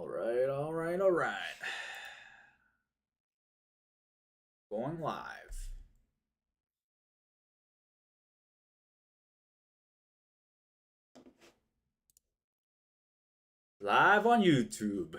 All right, all right, all right. Going live. Live on YouTube.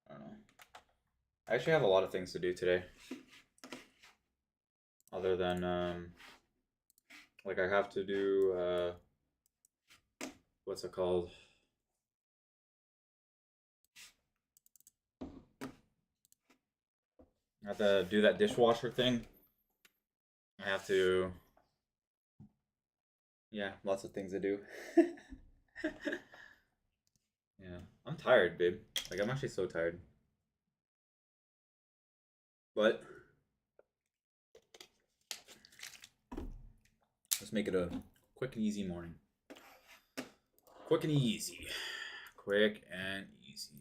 I don't know. I actually have a lot of things to do today. Other than, like I have to do, what's it called? I have to do that dishwasher thing. I have to, yeah, lots of things to do. Yeah, I'm tired, babe. Like, I'm actually so tired. But let's make it a quick and easy morning. Quick and easy. Quick and easy.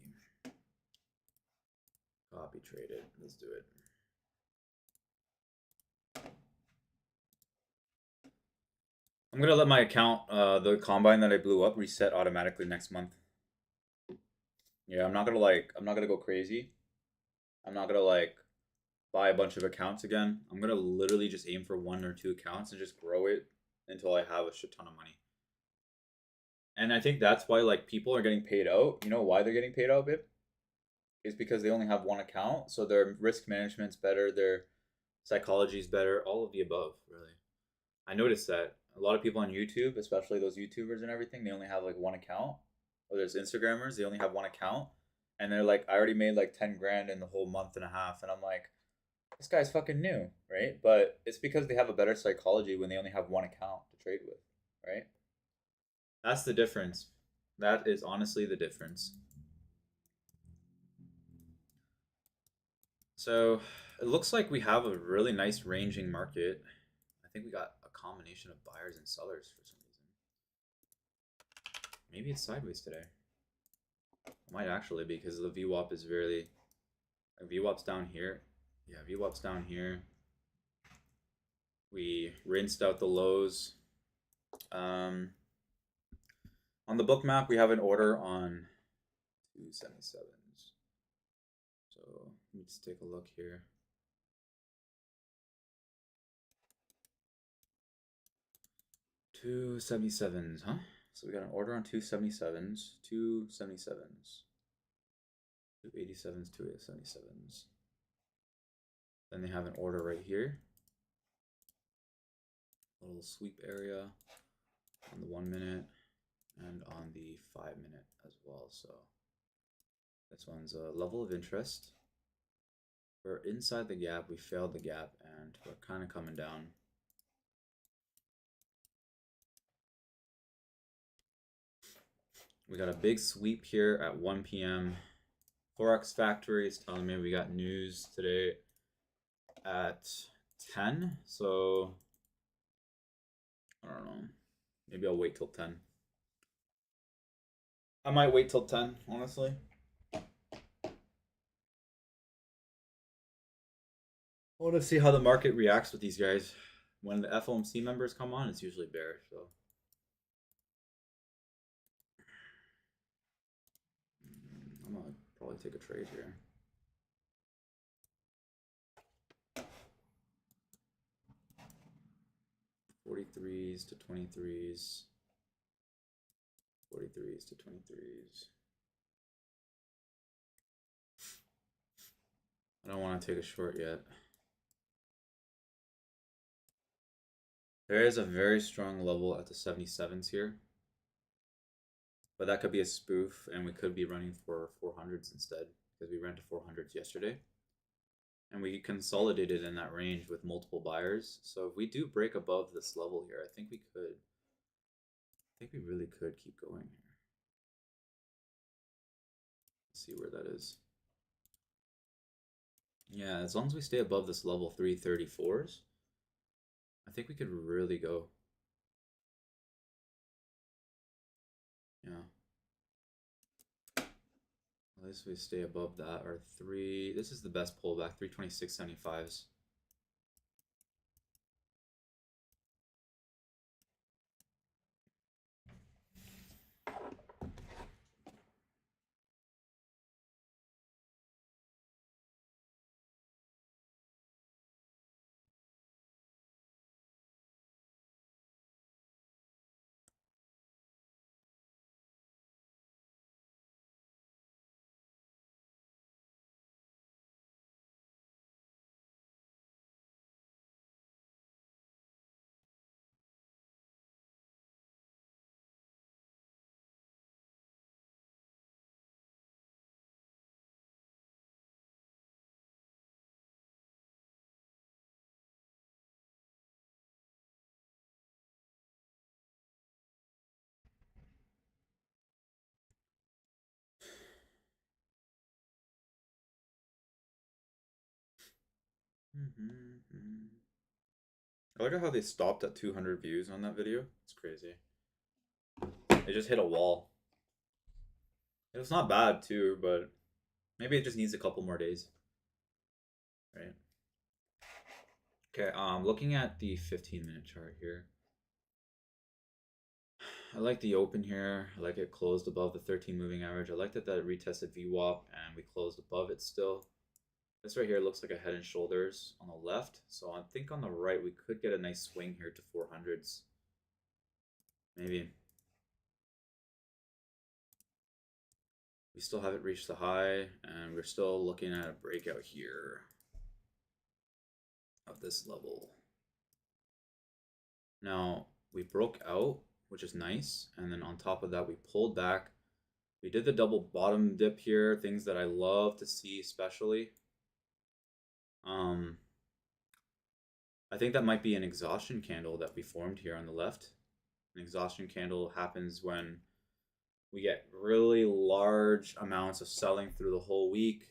Copy trade it. Let's do it. I'm gonna let my account, the combine that I blew up, reset automatically next month. Yeah, I'm not gonna go crazy. I'm not gonna like buy a bunch of accounts again. I'm gonna literally just aim for 1 or 2 accounts and just grow it until I have a shit ton of money. And I think that's why like people are getting paid out. You know why they're getting paid out, babe? It's because they only have 1 account, so their risk management's better, their psychology's better, all of the above, really. I noticed that a lot of people on YouTube, especially those YouTubers and everything, they only have like 1 account. Or there's Instagrammers, they only have 1 account. And they're like, I already made like 10 grand in the whole month and a half. And I'm like, this guy's fucking new, right? But it's because they have a better psychology when they only have 1 account to trade with, right? That's the difference. That is honestly the difference. So it looks like we have a really nice ranging market. I think we got a combination of buyers and sellers for some reason. Maybe it's sideways today. It might actually be because the VWAP is really... Like VWAP's down here. Yeah, VWAP's down here. We rinsed out the lows. On the book map, we have an order on 277s. So let's take a look here. 277s, huh? So we got an order on 277s, 277s, 287s, 277s. Then they have an order right here. A little sweep area on the 1 minute and on the 5 minute as well. So this one's a level of interest. We're inside the gap, we failed the gap, and we're kind of coming down. We got a big sweep here at 1 p.m. Forex Factory is telling me we got news today at 10. So I don't know. Maybe I'll wait till 10. I might wait till 10, honestly. I want to see how the market reacts with these guys. When the FOMC members come on, it's usually bearish. So I'm gonna probably take a trade here. 43s to 23s. 43s to 23s. I don't want to take a short yet. There is a very strong level at the 77s here. But that could be a spoof, and we could be running for 400s instead, because we ran to 400s yesterday. And we consolidated in that range with multiple buyers. So if we do break above this level here, I think we could. I think we really could keep going here. Let's see where that is. Yeah, as long as we stay above this level 334s, I think we could really go. Yeah. At least we stay above that. Or this is the best pullback, 326.75s. I wonder how they stopped at 200 views on that video. It's crazy. They just hit a wall. It was not bad too, but maybe it just needs a couple more days. Right. Okay, looking at the 15-minute chart here. I like the open here. I like it closed above the 13 moving average. I like that retested VWAP and we closed above it still. This right here looks like a head and shoulders on the left. So I think on the right we could get a nice swing here to 400s. Maybe. We still haven't reached the high, and we're still looking at a breakout here of this level. Now, we broke out, which is nice, and then on top of that, we pulled back. We did the double bottom dip here, things that I love to see especially. I think that might be an exhaustion candle that we formed here on the left. An exhaustion candle happens when we get really large amounts of selling through the whole week,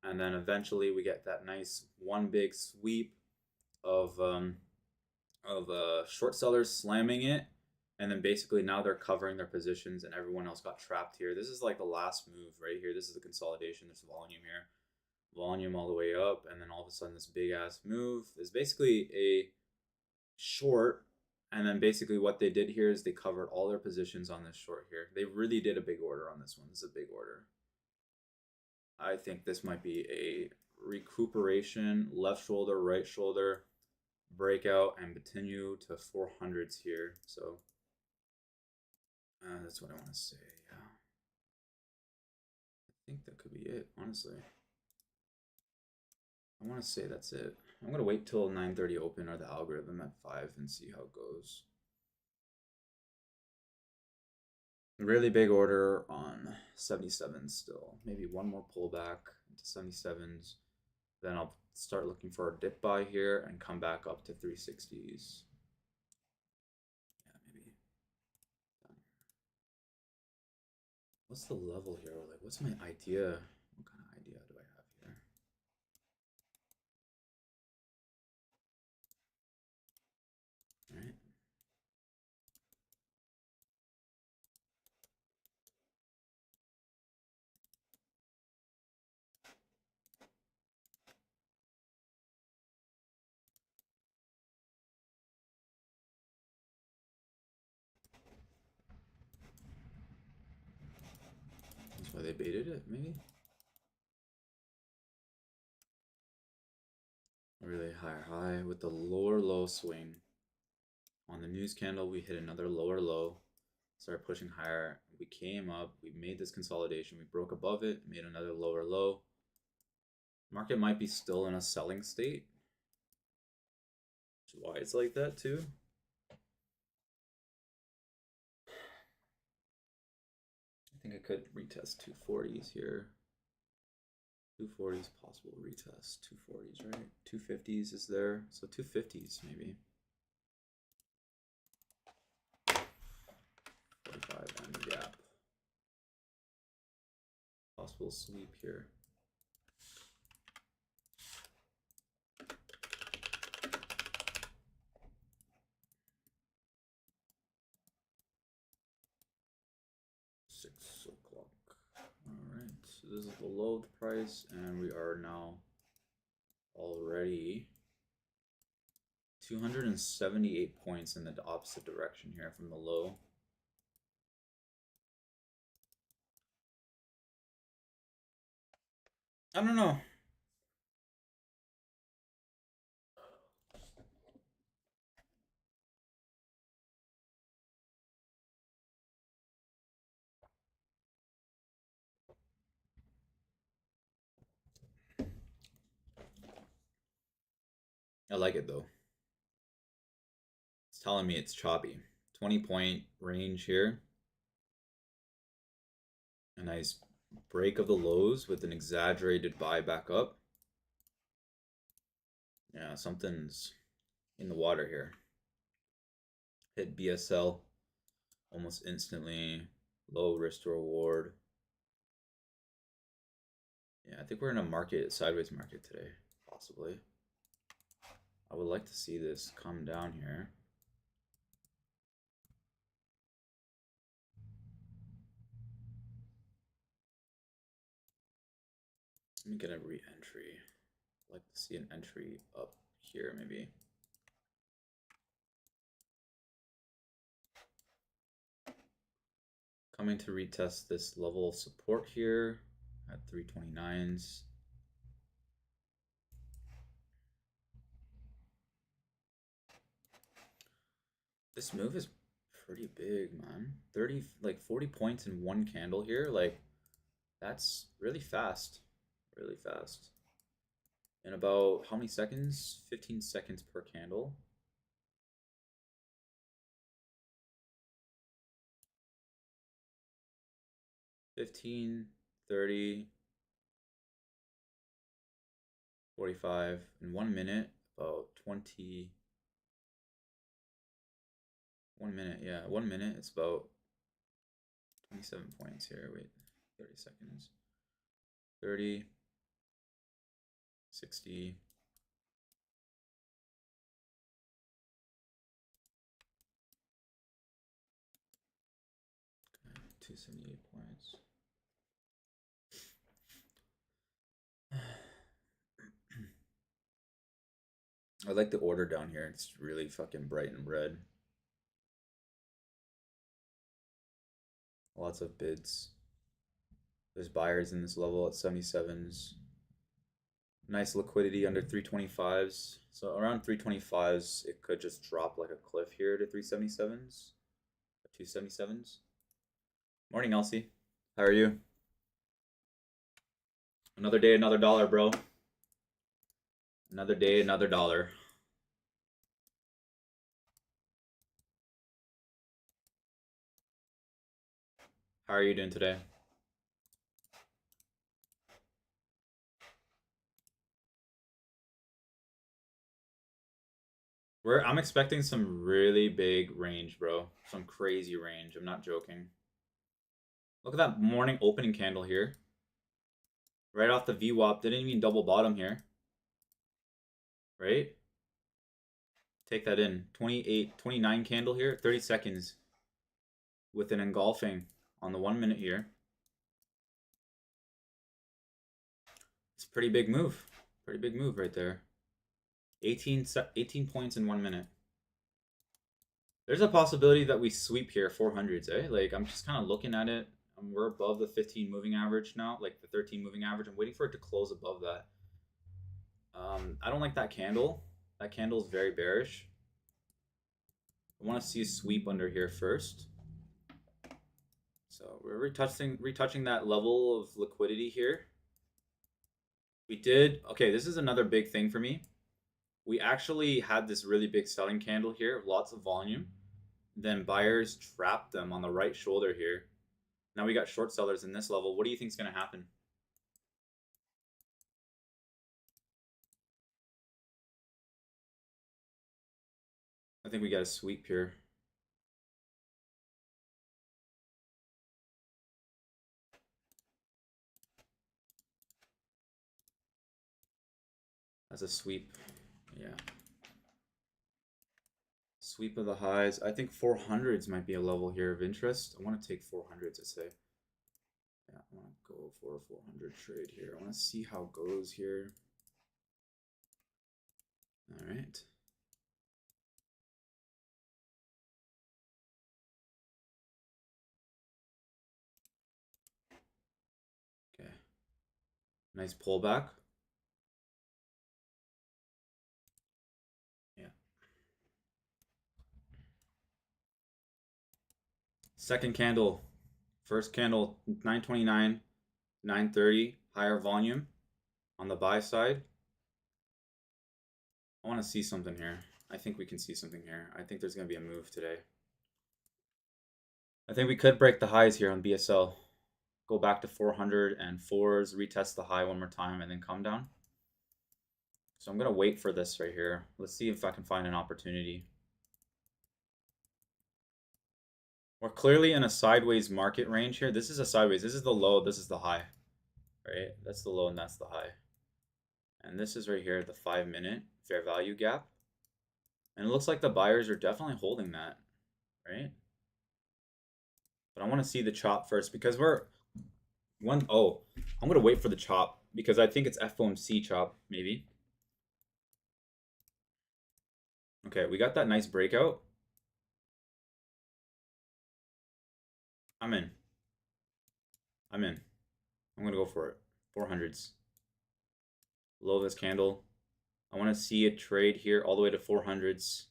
and then eventually we get that nice one big sweep of short sellers slamming it, and then basically now they're covering their positions and everyone else got trapped here. This is like the last move right here. This is the consolidation. There's volume here, volume all the way up, and then all of a sudden this big ass move is basically a short. And then basically what they did here is they covered all their positions on this short here. They really did a big order on this one. This is a big order. I think this might be a recuperation, left shoulder, right shoulder, breakout, and continue to 400s here. So that's what I want to say. Yeah. I think that could be it, honestly. I want to say that's it. I'm going to wait till 9:30 open or the algorithm at 5 and see how it goes. Really big order on 77s still. Maybe one more pullback into 77s. Then I'll start looking for a dip buy here and come back up to 360s. Yeah, maybe. What's the level here? Like, what's my idea? What kind of idea do I have here? All right. That's why they baited it, maybe? Really high with the lower low swing. On the news candle, we hit another lower low, started pushing higher. We came up, we made this consolidation, we broke above it, made another lower low. Market might be still in a selling state, which is why it's like that too. I think I could retest 240s here. 240s possible retest. 240s, right? 250s is there, so 250s maybe. 45 and gap. Possible sweep here. Alright, so this is below the price, and we are now already 278 points in the opposite direction here from the low. I don't know. I like it though. It's telling me it's choppy. 20-point range here. A nice break of the lows with an exaggerated buy back up. Yeah, something's in the water here. Hit BSL almost instantly. Low risk to reward. Yeah, I think we're in a market, sideways market today, possibly. I would like to see this come down here. Let me get a re-entry. I'd like to see an entry up here, maybe. Coming to retest this level of support here at 329s. This move is pretty big, man. 40 points in one candle here. Like, that's really fast. Really fast. In about how many seconds? 15 seconds per candle. $15, $30, $45 in 1 minute, about 20. 1 minute, yeah, 1 minute, it's about 27 points here. Wait, 30 seconds. 30, 60. Okay, 278 points. I like the order down here. It's really fucking bright and red. Lots of bids. There's buyers in this level at 77s. Nice liquidity under 325s. So around 325s, it could just drop like a cliff here to 377s. 277s. Morning, Elsie. How are you? Another day, another dollar, bro. Another day, another dollar. How are you doing today? I'm expecting some really big range, bro. Some crazy range. I'm not joking. Look at that morning opening candle here. Right off the VWAP. Didn't even double bottom here. Right? Take that in. 28, 29 candle here. 30 seconds. With an engulfing on the 1 minute here. It's a pretty big move. Pretty big move right there. 18 points in 1 minute. There's a possibility that we sweep here 400s, eh? Like, I'm just kind of looking at it. We're above the 15 moving average now, like the 13 moving average. I'm waiting for it to close above that. I don't like that candle. That candle is very bearish. I want to see a sweep under here first. So we're retouching that level of liquidity here. We did, okay, this is another big thing for me. We actually had this really big selling candle here, lots of volume. Then buyers trapped them on the right shoulder here. Now we got short sellers in this level. What do you think is going to happen? I think we got a sweep here. That's a sweep. Yeah. Sweep of the highs. I think 400s might be a level here of interest. I want to take 400s, I'd say. Yeah, I want to go for a 400 trade here. I want to see how it goes here. All right. Okay. Nice pullback. Yeah. Second candle. First candle, 929, 930, higher volume on the buy side. I want to see something here. I think we can see something here. I think there's going to be a move today. I think we could break the highs here on BSL. Go back to 404s, retest the high one more time, and then come down. So I'm going to wait for this right here. Let's see if I can find an opportunity. We're clearly in a sideways market range here. This is a sideways. This is the low. This is the high. Right? That's the low and that's the high. And this is right here, the 5-minute fair value gap. And it looks like the buyers are definitely holding that. Right? But I want to see the chop first because I'm going to wait for the chop because I think it's FOMC chop, maybe. Okay, we got that nice breakout. I'm in. I'm going to go for it. 400s. Low of this candle. I want to see it trade here all the way to 400s.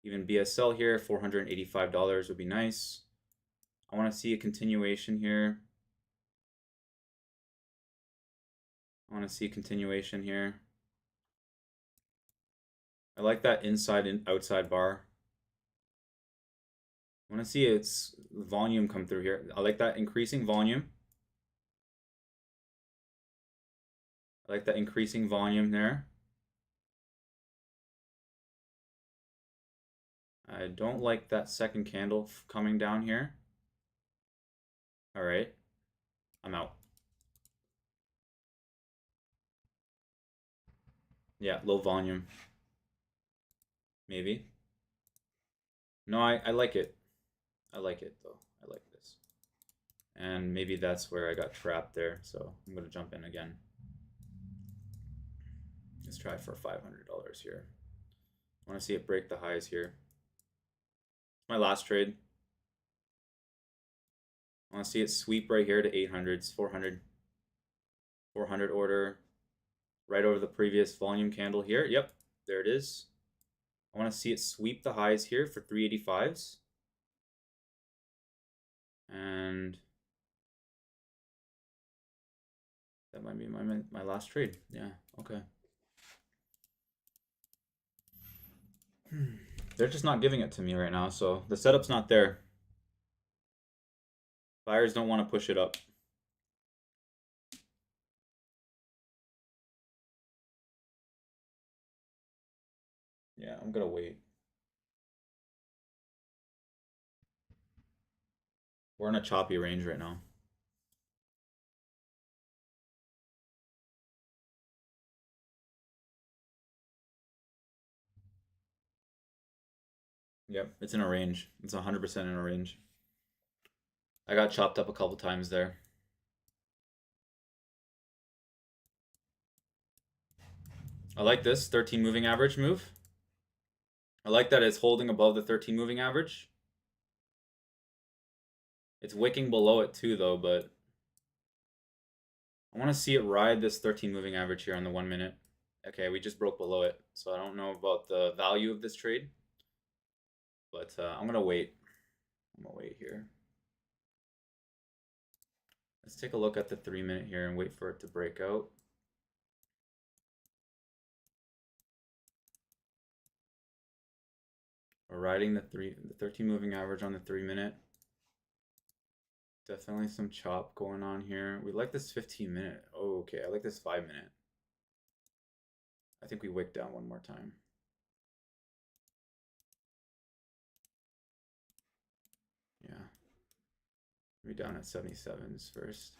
Even BSL here, $485 would be nice. I want to see a continuation here. I want to see a continuation here. I like that inside and outside bar. I want to see its volume come through here. I like that increasing volume. I like that increasing volume there. I don't like that second candle coming down here. All right, I'm out. Yeah, low volume. Maybe. No, I like it. I like it though. I like this. And maybe that's where I got trapped there. So I'm going to jump in again. Let's try for $500 here. I want to see it break the highs here. My last trade. I want to see it sweep right here to 800s, 400. 400 order right over the previous volume candle here. Yep, there it is. I want to see it sweep the highs here for 385s. And that might be my last trade. Yeah, okay. They're just not giving it to me right now, so the setup's not there. Buyers don't want to push it up. Yeah, I'm gonna wait. We're in a choppy range right now. Yep, it's in a range. It's 100% in a range. I got chopped up a couple times there. I like this 13 moving average move. I like that it's holding above the 13 moving average. It's wicking below it too though, but I want to see it ride this 13 moving average here on the 1 minute. Okay, we just broke below it, so I don't know about the value of this trade. But I'm gonna wait. I'm gonna wait here. Let's take a look at the 3-minute here and wait for it to break out. We're riding the 13 moving average on the 3-minute. Definitely some chop going on here. We like this 15-minute. Oh, okay. I like this 5-minute. I think we wick down one more time. Yeah. We're down at 77s first.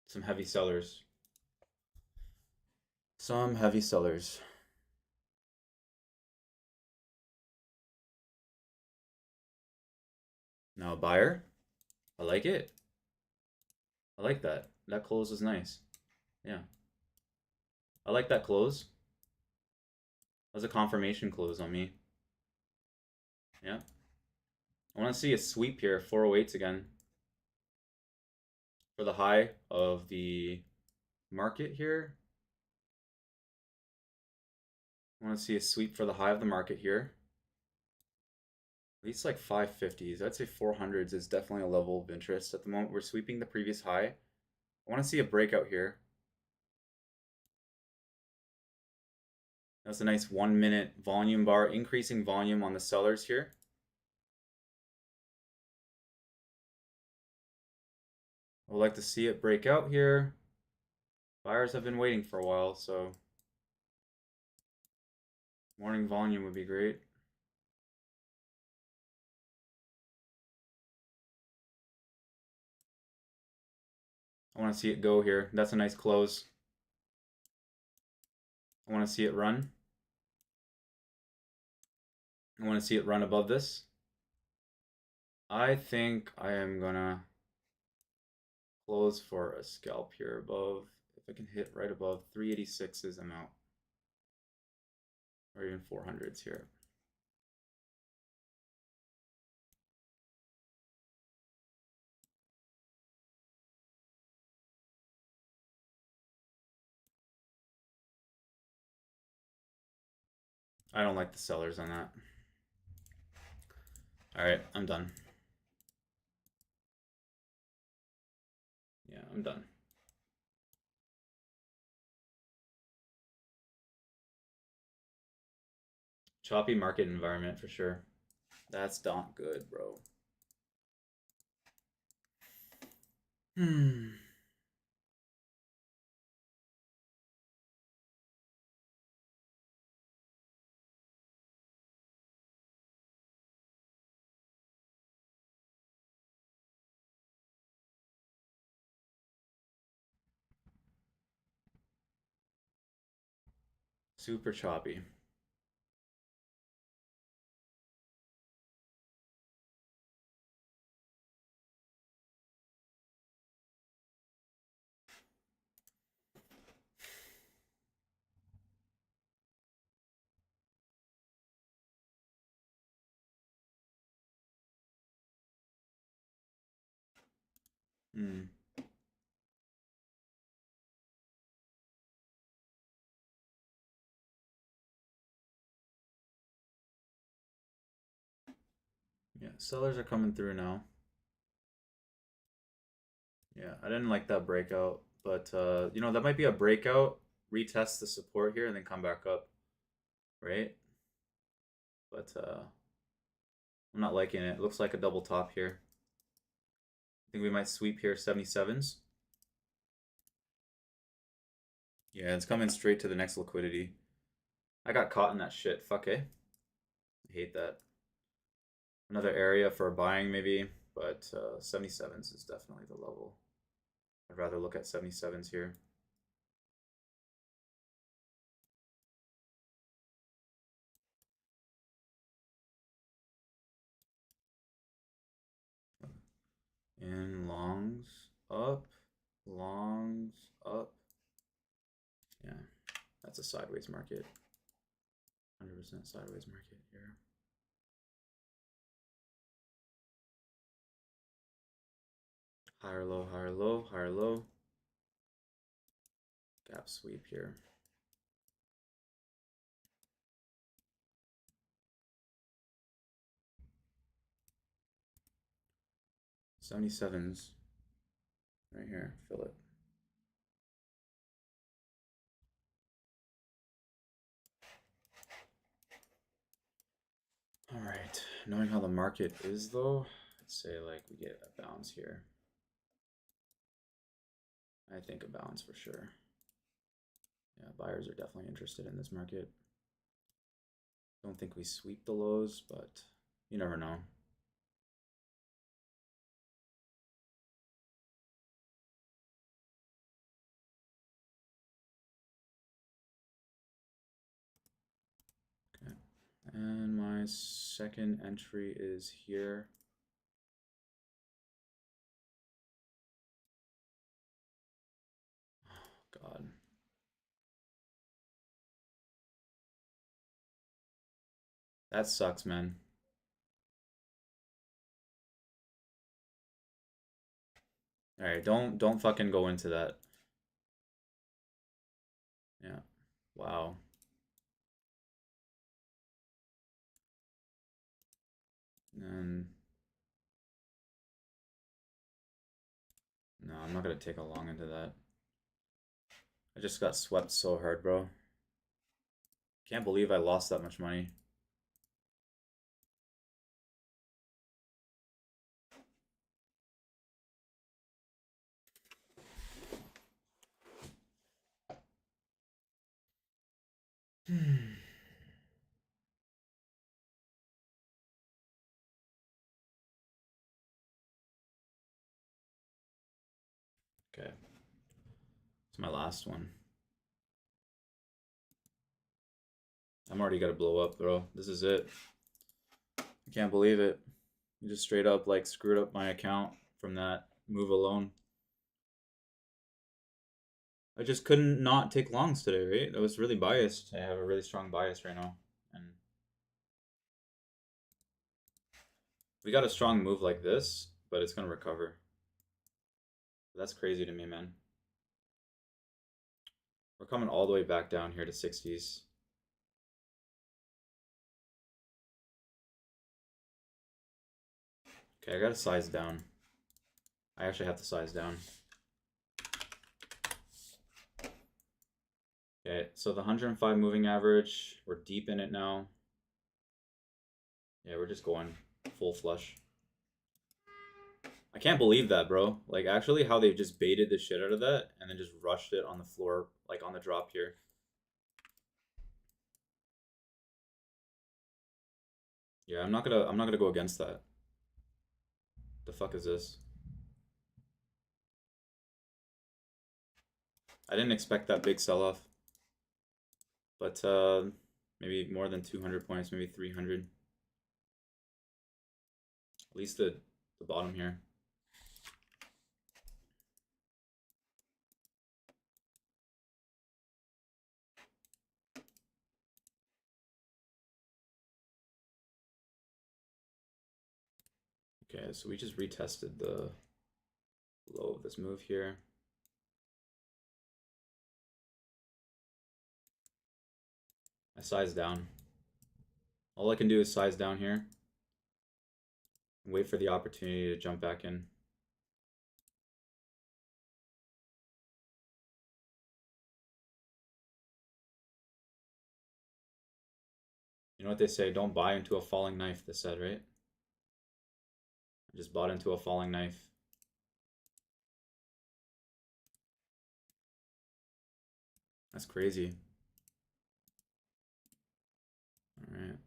Some heavy sellers. Some heavy sellers. Now a buyer. I like it. I like that. That close is nice. Yeah. I like that close. That was a confirmation close on me. Yeah. I want to see a sweep here, 408s again. For the high of the market here. I want to see a sweep for the high of the market here. At least like 550s. I'd say 400s is definitely a level of interest. At the moment, we're sweeping the previous high. I want to see a breakout here. That's a nice 1-minute volume bar, increasing volume on the sellers here. I would like to see it break out here. Buyers have been waiting for a while, so morning volume would be great. I want to see it go here. That's a nice close. I want to see it run. I want to see it run above this. I think I am gonna close for a scalp here above. If I can hit right above 386s, I'm out. Or even 400s here. I don't like the sellers on that. All right, I'm done. Yeah, I'm done. Choppy market environment for sure. That's not good, bro. Hmm. Super choppy. Hmm. Yeah, sellers are coming through now. Yeah, I didn't like that breakout, but you know, that might be a breakout, retest the support here, and then come back up, right? But I'm not liking it. It looks like a double top here. I think we might sweep here 77s. Yeah, it's coming straight to the next liquidity. I got caught in that shit. Fuck eh. I hate that. Another area for buying maybe, but 77s is definitely the level. I'd rather look at 77s here. And longs up, longs up. Yeah, that's a sideways market. 100% sideways market here. Higher low, higher low, higher low. Gap sweep here. 77's right here. Fill it. All right. Knowing how the market is, though, let's say like we get a bounce here. I think a bounce for sure. Yeah, buyers are definitely interested in this market. Don't think we sweep the lows, but you never know. Okay. And my second entry is here. Oh, God. That sucks, man. All right, don't fucking go into that. Yeah. Wow. And no, I'm not gonna take a long into that. I just got swept so hard, bro. Can't believe I lost that much money. Okay. It's my last one. I'm already gonna blow up, bro. This is it. I can't believe it. You just straight up like screwed up my account from that move alone. I just couldn't not take longs today, right? I was really biased. I have a really strong bias right now. And we got a strong move like this, but it's gonna recover. That's crazy to me, man. We're coming all the way back down here to 60s. Okay, I gotta size down. I actually have to size down. Okay, so the 105 moving average, we're deep in it now. Yeah, we're just going full flush. I can't believe that, bro. Like, actually, how they just baited the shit out of that and then just rushed it on the floor, like on the drop here. Yeah, I'm not gonna go against that. The fuck is this? I didn't expect that big sell-off. But maybe more than 200 points, maybe 300. At least the bottom here. Okay, so we just retested the low of this move here. I size down. All I can do is size down here and wait for the opportunity to jump back in. You know what they say, don't buy into a falling knife, they said, right? I just bought into a falling knife. That's crazy. All right.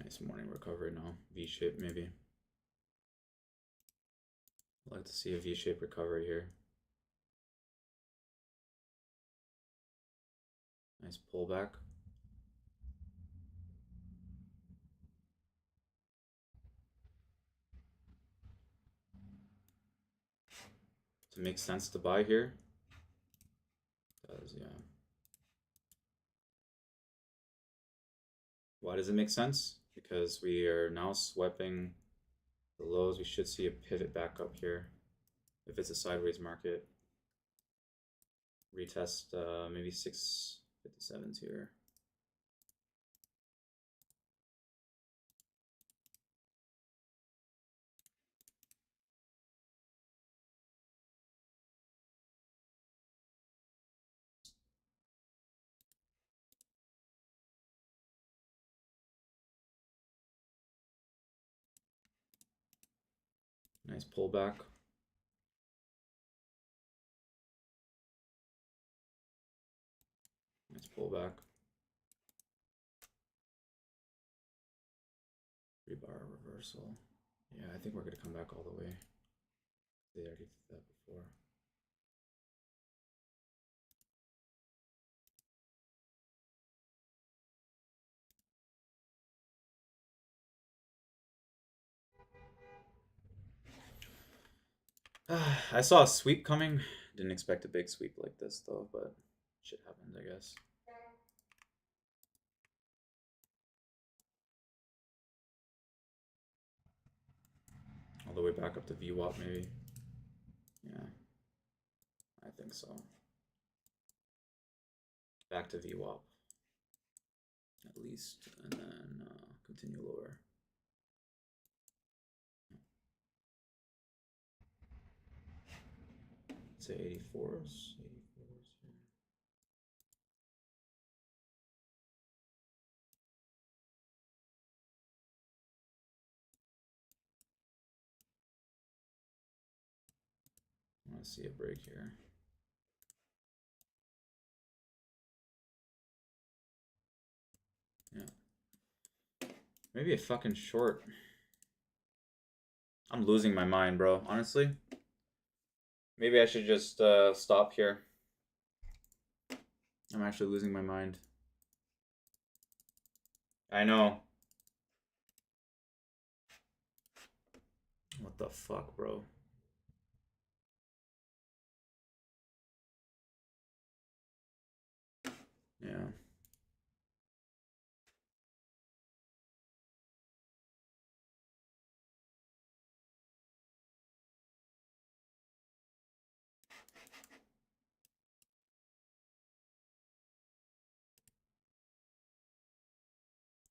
Nice morning recovery now. V-shape maybe. I'd like to see a V-shape recovery here. Nice pullback. Does it make sense to buy here? It does, yeah. Why does it make sense? Because we are now sweeping the lows. We should see a pivot back up here if it's a sideways market. Retest maybe 657s here. Nice pullback. Nice pullback. Rebar reversal. Yeah, I think we're going to come back all the way. They already did that before. I saw a sweep coming. Didn't expect a big sweep like this though, but shit happens, I guess. All the way back up to VWAP maybe. Yeah, I think so. Back to VWAP at least, and then continue lower. Say 84s. I want to see a break here. Yeah. Maybe a fucking short. I'm losing my mind, bro. Honestly. Maybe I should just stop here. I'm actually losing my mind. I know. What the fuck, bro? Yeah.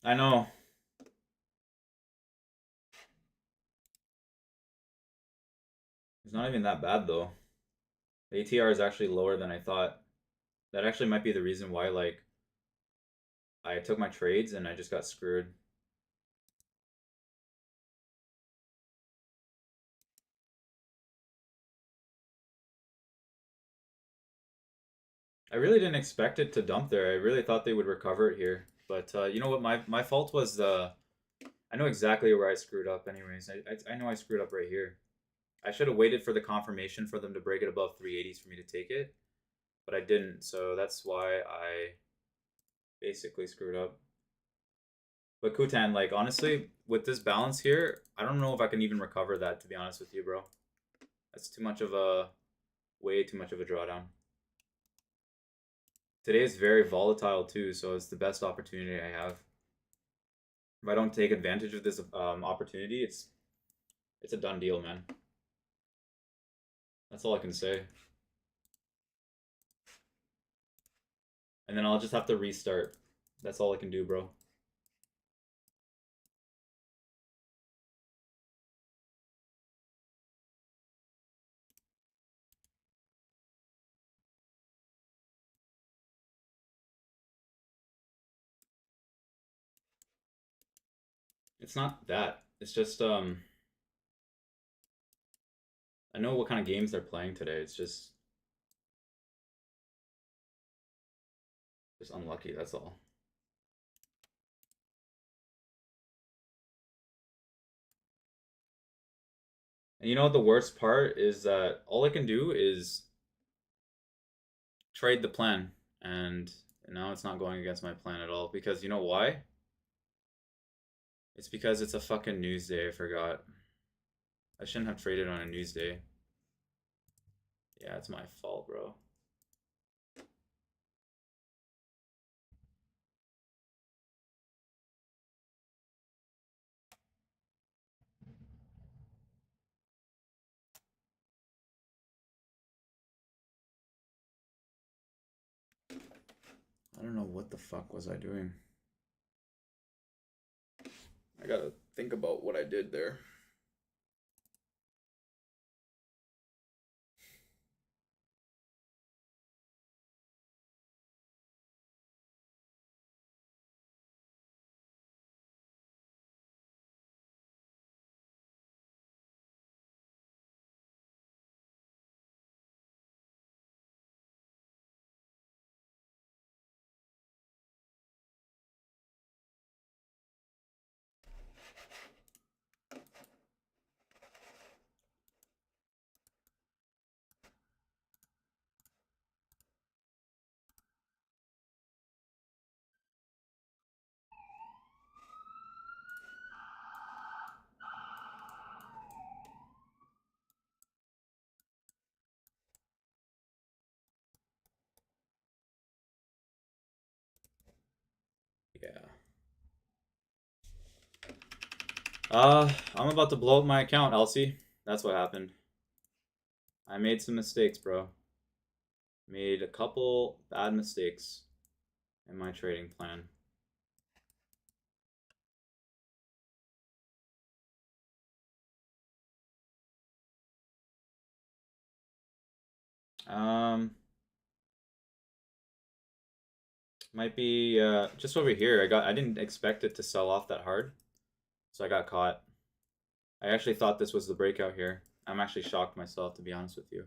I know. It's not even that bad though. The ATR is actually lower than I thought. That actually might be the reason why, like, I took my trades and I just got screwed. I really didn't expect it to dump there. I really thought they would recover it here. But you know what? My fault was I know exactly where I screwed up anyways. I know I screwed up right here. I should have waited for the confirmation for them to break it above 380s for me to take it. But I didn't. So that's why I basically screwed up. But Kutan, like, honestly, with this balance here, I don't know if I can even recover that, to be honest with you, bro. That's too much of a, way too much of a drawdown. Today is very volatile too, so it's the best opportunity I have. If I don't take advantage of this opportunity, it's a done deal, man. That's all I can say. And then I'll just have to restart. That's all I can do, bro. It's not that. It's just I know what kind of games they're playing today. It's just unlucky, that's all. And you know what the worst part is, that all I can do is trade the plan, and now it's not going against my plan at all, because you know why? It's because it's a fucking news day. I forgot. I shouldn't have traded on a news day. Yeah, it's my fault, bro. I don't know what the fuck was I doing. I gotta think about what I did there. Yeah. I'm about to blow up my account, Elsie. That's what happened. I made some mistakes, bro. Made a couple bad mistakes in my trading plan. Um, might be just over here. I didn't expect it to sell off that hard, so I got caught. I actually thought this was the breakout here. I'm actually shocked myself, to be honest with you.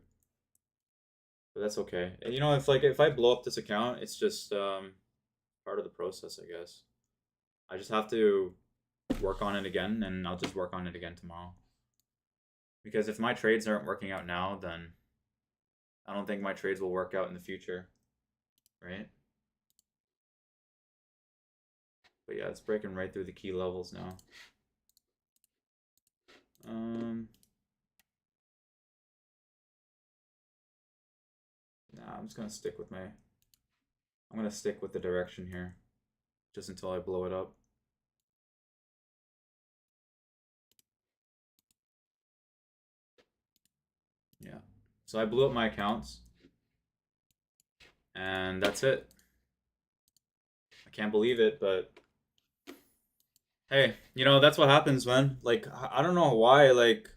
But that's okay. And you know, if I blow up this account, it's just part of the process, I guess. I just have to work on it again, and I'll just work on it again tomorrow. Because if my trades aren't working out now, then I don't think my trades will work out in the future, right? But yeah, it's breaking right through the key levels now. Um, nah, I'm just gonna stick with my. I'm gonna stick with the direction here, just until I blow it up. Yeah. So I blew up my accounts, and that's it. I can't believe it, but hey, you know that's what happens, man. Like I don't know why, like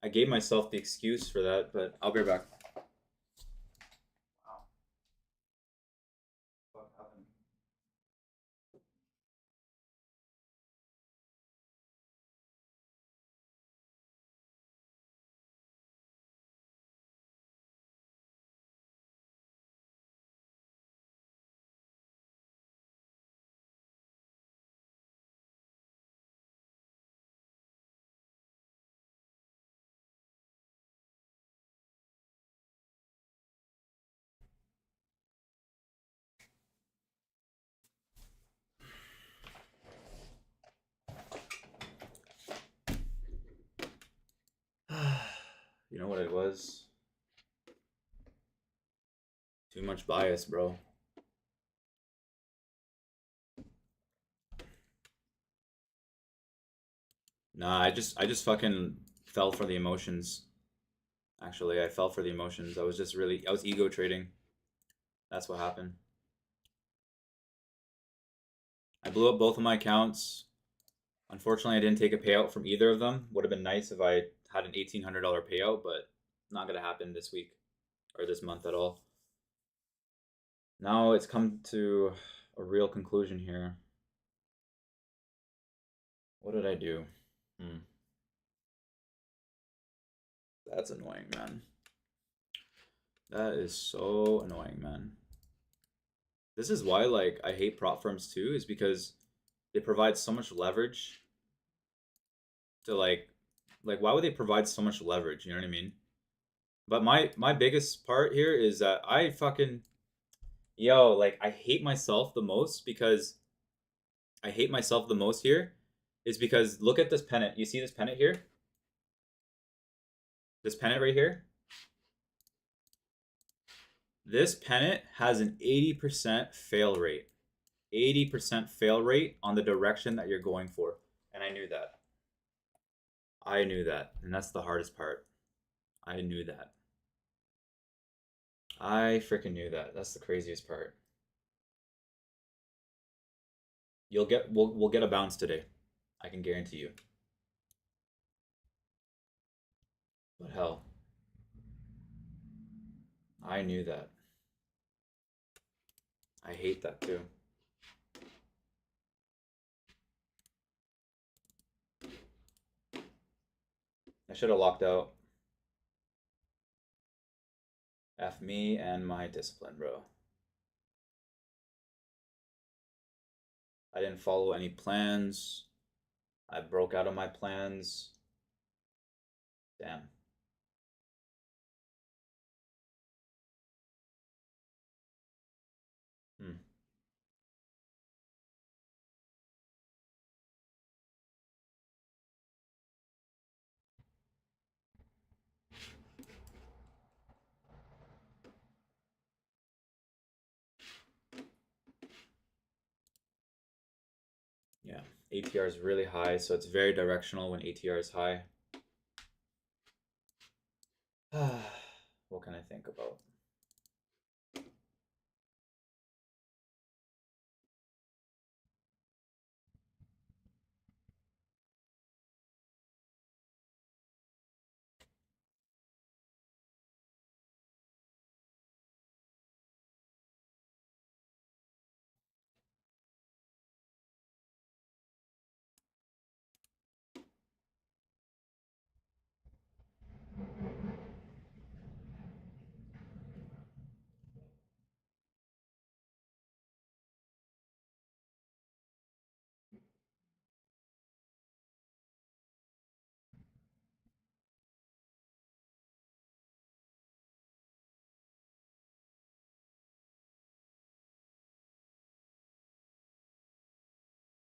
I gave myself the excuse for that, but I'll be right back. Wow, what happened? You know what it was? Too much bias, bro. Nah, I just fucking fell for the emotions. Actually, I fell for the emotions. I was ego trading. That's what happened. I blew up both of my accounts. Unfortunately, I didn't take a payout from either of them. Would have been nice if I had an $1,800 payout, but not gonna happen this week or this month at all. Now it's come to a real conclusion here. What did I do? Hmm. That's annoying, man. That is so annoying, man. This is why, like, I hate prop firms too, is because they provide so much leverage to, like, like why would they provide so much leverage? You know what I mean? But my biggest part here is that I fucking like I hate myself the most because I hate myself the most here is because look at this pennant. You see this pennant here? This pennant right here? This pennant has an 80% fail rate. 80% fail rate on the direction that you're going for. And I knew that. I knew that. And that's the hardest part. I knew that. I freaking knew that. That's the craziest part. We'll get a bounce today. I can guarantee you. But hell, I knew that. I hate that too. I should have locked out. F me and my discipline, bro. I didn't follow any plans. I broke out of my plans. Damn. Hmm. Yeah, ATR is really high, so it's very directional when ATR is high. What can I think about?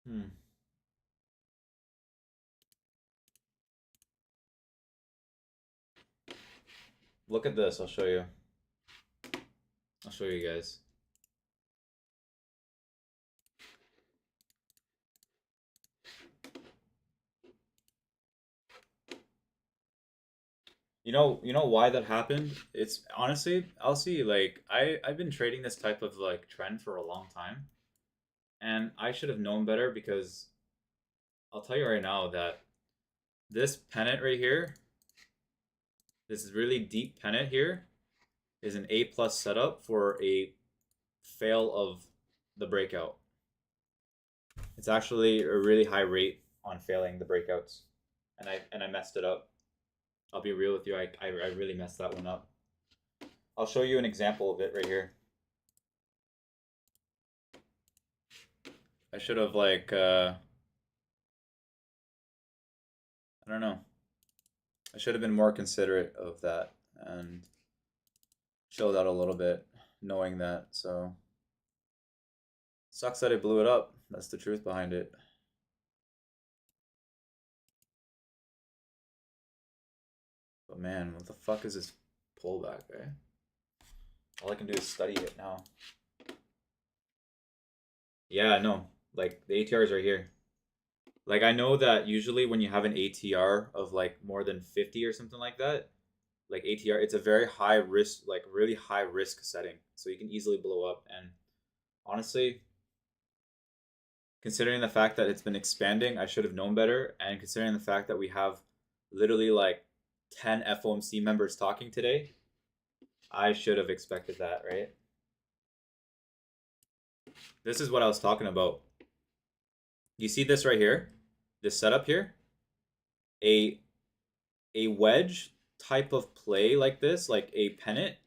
Hmm. Look at this. I'll show you. I'll show you guys. You know why that happened? It's honestly, I'll see. Like I've been trading this type of like trend for a long time, and I should have known better because I'll tell you right now that this pennant right here, this really deep pennant here, is an A plus setup for a fail of the breakout. It's actually a really high rate on failing the breakouts, and I messed it up. I'll be real with you. I really messed that one up. I'll show you an example of it right here. I should have like I don't know. I should have been more considerate of that and chilled out a little bit, knowing that. So sucks that I blew it up. That's the truth behind it. But man, what the fuck is this pullback, eh? All I can do is study it now. Yeah, no. Like the ATRs are here. Like I know that usually when you have an ATR of like more than 50 or something like that, like ATR, it's a very high risk, like really high risk setting. So you can easily blow up. And honestly, considering the fact that it's been expanding, I should have known better. And considering the fact that we have literally like 10 FOMC members talking today, I should have expected that, right? This is what I was talking about. You see this right here? This setup here? A wedge type of play like this, like a pennant,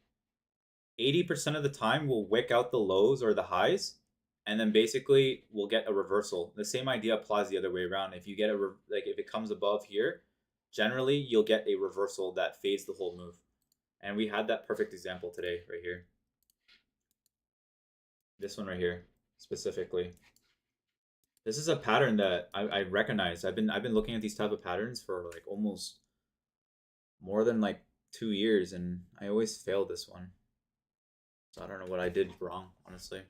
80% of the time will wick out the lows or the highs, and then basically we'll get a reversal. The same idea applies the other way around. If you get like if it comes above here, generally you'll get a reversal that fades the whole move. And we had that perfect example today right here. This one right here specifically. This is a pattern that I recognize. I've been looking at these type of patterns for like almost more than like 2 years, and I always fail this one. So I don't know what I did wrong, honestly.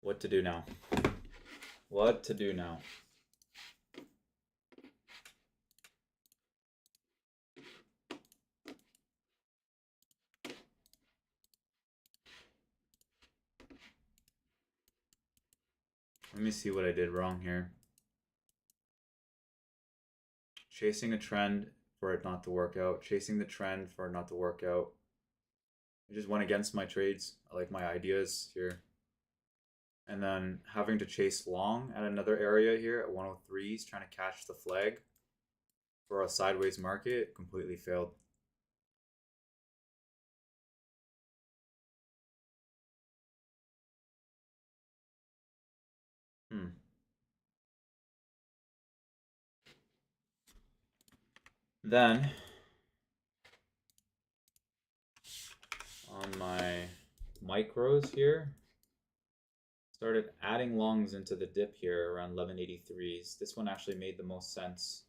What to do now? What to do now? Let me see what I did wrong here. Chasing a trend for it not to work out. Chasing the trend for it not to work out. I just went against my trades. I like my ideas here. And then having to chase long at another area here at 103s, trying to catch the flag for a sideways market, completely failed. Then on my micros here, started adding longs into the dip here around 1183s. This one actually made the most sense,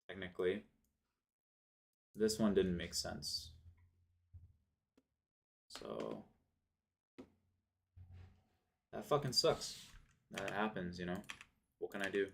technically. This one didn't make sense. So that fucking sucks. That happens, you know? What can I do?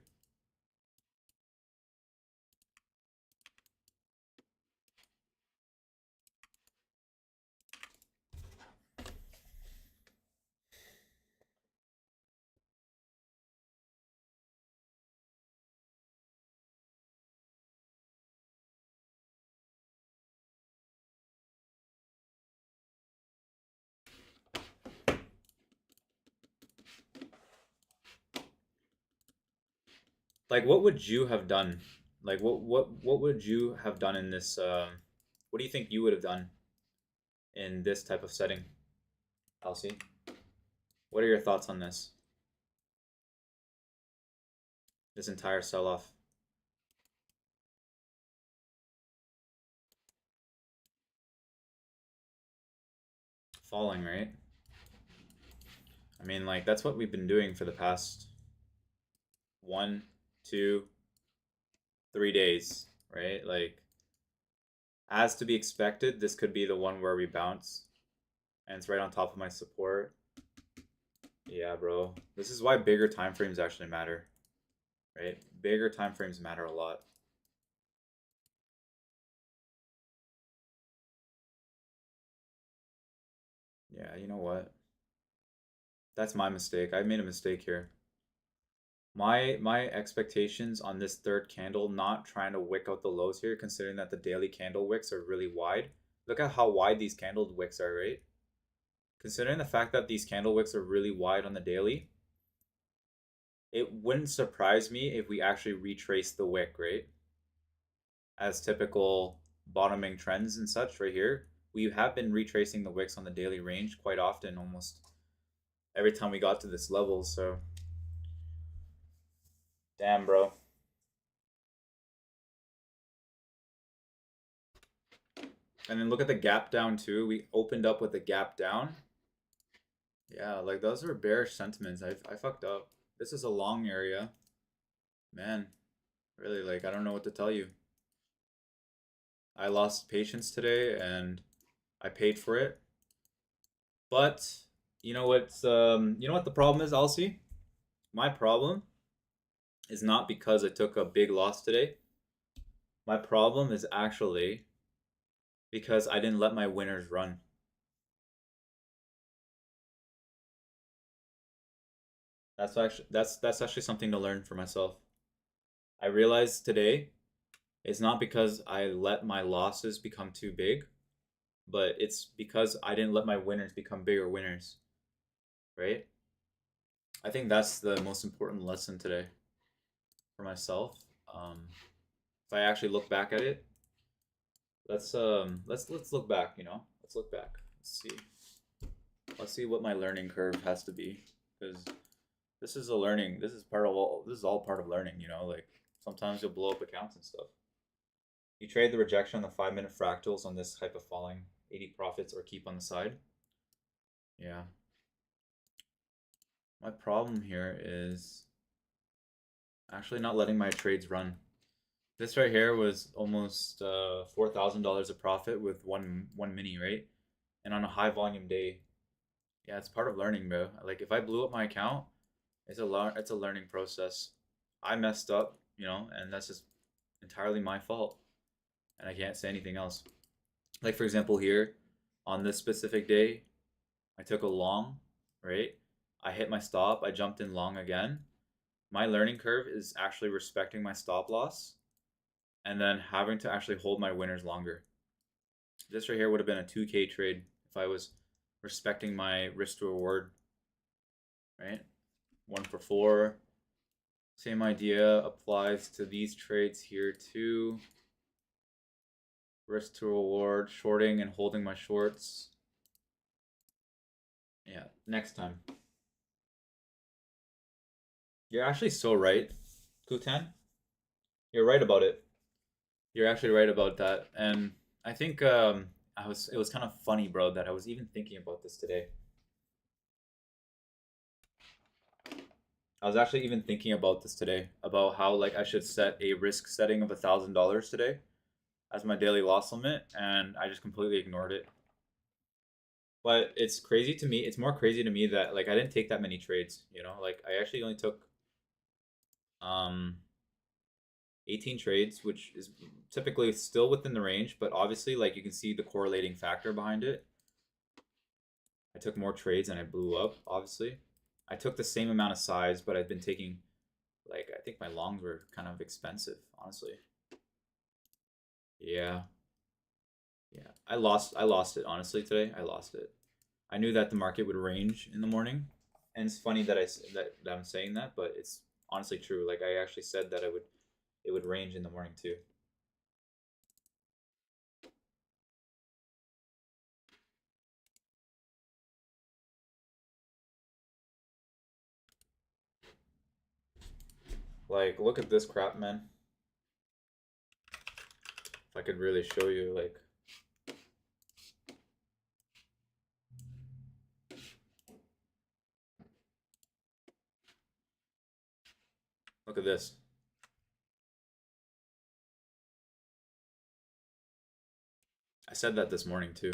Like, what would you have done? Like, what would you have done in this? What do you think you would have done in this type of setting, Elsie? What are your thoughts on this? This entire sell-off. Falling, right? I mean, like, that's what we've been doing for the past 1, 2, 3 days, right? Like, as to be expected, this could be the one where we bounce. And it's right on top of my support. Yeah, bro. This is why bigger time frames actually matter, right? Bigger time frames matter a lot. Yeah, you know what? That's my mistake. I made a mistake here. My expectations on this third candle, not trying to wick out the lows here, considering that the daily candle wicks are really wide. Look at how wide these candle wicks are, right? Considering the fact that these candle wicks are really wide on the daily, it wouldn't surprise me if we actually retrace the wick, right? As typical bottoming trends and such right here. We have been retracing the wicks on the daily range quite often, almost every time we got to this level, so damn, bro. And then look at the gap down too. We opened up with the gap down. Yeah, like those are bearish sentiments. I fucked up. This is a long area. Man. Really, like, I don't know what to tell you. I lost patience today and I paid for it. But you know what the problem is, Elsie? My problem is not because I took a big loss today. My problem is actually because I didn't let my winners run. That's actually something to learn for myself. I realized today it's not because I let my losses become too big, but it's because I didn't let my winners become bigger winners, right? I think that's the most important lesson today for myself. Um, if I actually look back at it, let's look back. Let's look back. Let's see what my learning curve has to be, because this is a learning. This is all part of learning. Like sometimes you'll blow up accounts and stuff. You trade the rejection on the 5-minute fractals on this type of falling 80 profits or keep on the side. Yeah. My problem here is actually not letting my trades run. This right here was almost $4,000 of profit with one mini, right? And on a high volume day, yeah, it's part of learning, bro. Like if I blew up my account, it's a learning process. I messed up, and that's just entirely my fault, and I can't say anything else. Like for example, here on this specific day, I took a long, right? I hit my stop. I jumped in long again. My learning curve is actually respecting my stop loss and then having to actually hold my winners longer. This right here would have been a 2K trade if I was respecting my risk to reward, right? 1 for 4. Same idea applies to these trades here too. Risk to reward, shorting and holding my shorts. Yeah, next time. You're actually so right, Kutan. You're right about it. You're actually right about that. And I think it was kind of funny, bro, that I was even thinking about this today. I was actually even thinking about this today, about how like I should set a risk setting of $1,000 today as my daily loss limit, and I just completely ignored it. But it's crazy to me. It's more crazy to me that like I didn't take that many trades. Like I actually only took um 18 trades, which is typically still within the range, but obviously like you can see the correlating factor behind it. I took more trades and I blew up, obviously. I took the same amount of size, but I've been taking like I think my longs were kind of expensive, honestly. Yeah. Yeah. I lost it honestly today. I lost it. I knew that the market would range in the morning. And it's funny that that I'm saying that, but it's honestly true. Like I actually said that it would range in the morning too. Like look at this crap, man. If I could really show you like look at this. I said that this morning too.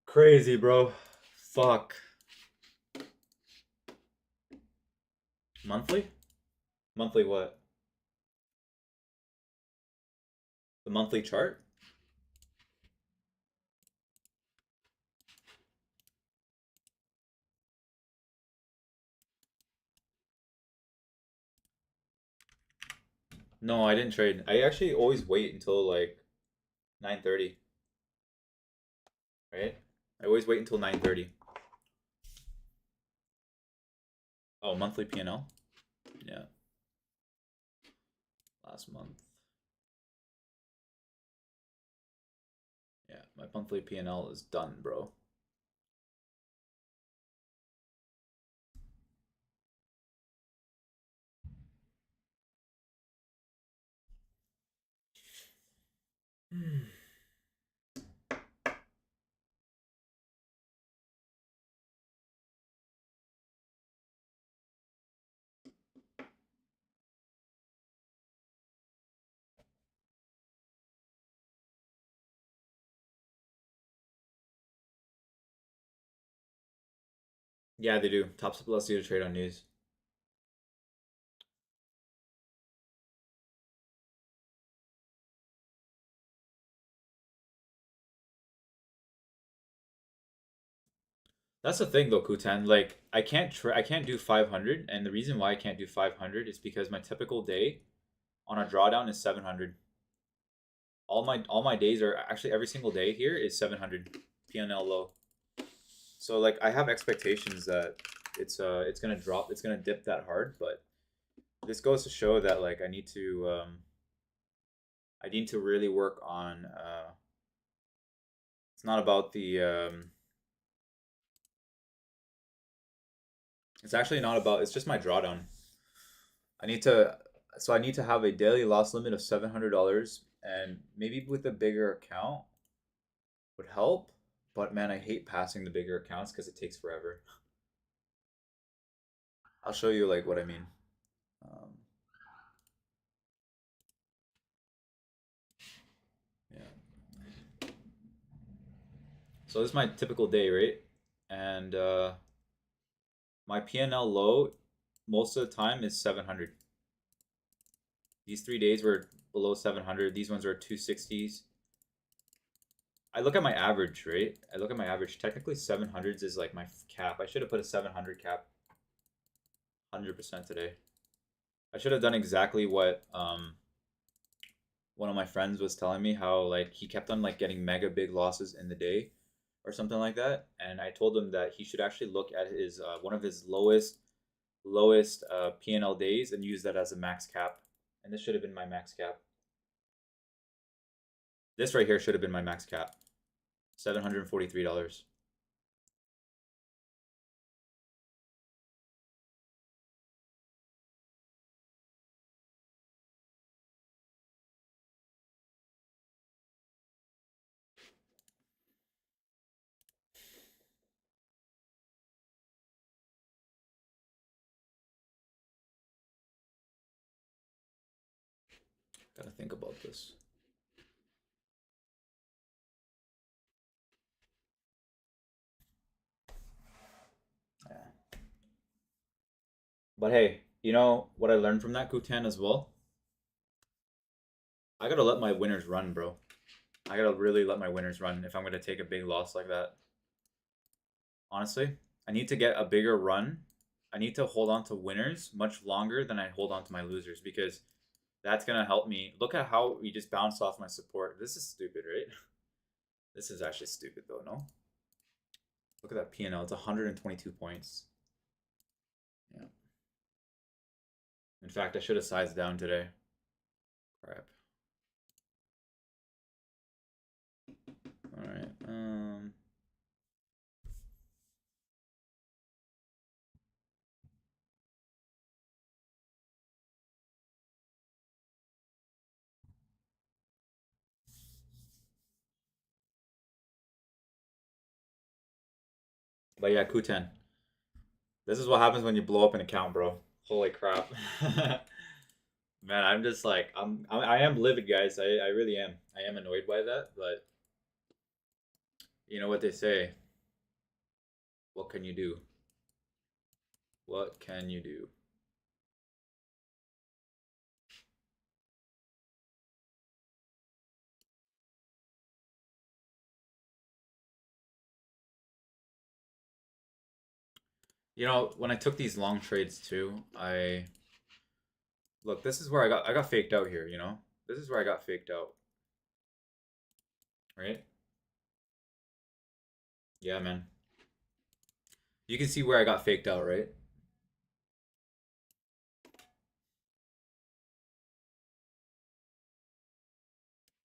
Crazy, bro. Fuck. Monthly? Monthly what? The monthly chart? No, I didn't trade. I actually always wait until like 9:30, right? I always wait until 9:30. Oh, monthly P&L? Yeah, last month. Yeah, my monthly P&L is done, bro. Yeah, they do. TopStep lets you to trade on news. That's the thing though, Kutan. Like I can't do 500, and the reason why I can't do 500 is because my typical day on a drawdown is 700. All my days are actually every single day here is 700 PNL low. So like I have expectations that it's gonna drop, it's gonna dip that hard, but this goes to show that like I need to really work on it's not about the it's actually not about, it's just my drawdown. I need to I need to have a daily loss limit of $700, and maybe with a bigger account would help, but man, I hate passing the bigger accounts because it takes forever. I'll show you like what I mean. Um, yeah. So this is my typical day, right? And my PNL low most of the time is 700. These 3 days were below 700. These ones are 260s. I look at my average, right? I look at my average. Technically, 700s is like my cap. I should have put a 700 cap 100% today. I should have done exactly what one of my friends was telling me, how like he kept on like getting mega big losses in the day or something like that, and I told him that he should actually look at his one of his lowest P&L days and use that as a max cap. And this should have been my max cap. This right here should have been my max cap. $743. Gotta think about this. Yeah. But hey, you know what I learned from that Kutan as well? I gotta let my winners run, bro. I gotta really let my winners run if I'm gonna take a big loss like that. Honestly, I need to get a bigger run. I need to hold on to winners much longer than I hold on to my losers, because that's gonna help me. Look at how we just bounced off my support. This is stupid, right? This is actually stupid though, no? Look at that P&L. It's 122 points. Yeah. In fact, I should have sized down today. Crap. All right. But yeah, Q10. This is what happens when you blow up an account, bro. Holy crap. Man, I'm just like I am livid, guys. I really am. I am annoyed by that, but you know what they say. What can you do? What can you do? You know, when I took these long trades too, I look, this is where I got faked out here, you know? This is where I got faked out, right? Yeah, man. You can see where I got faked out, right?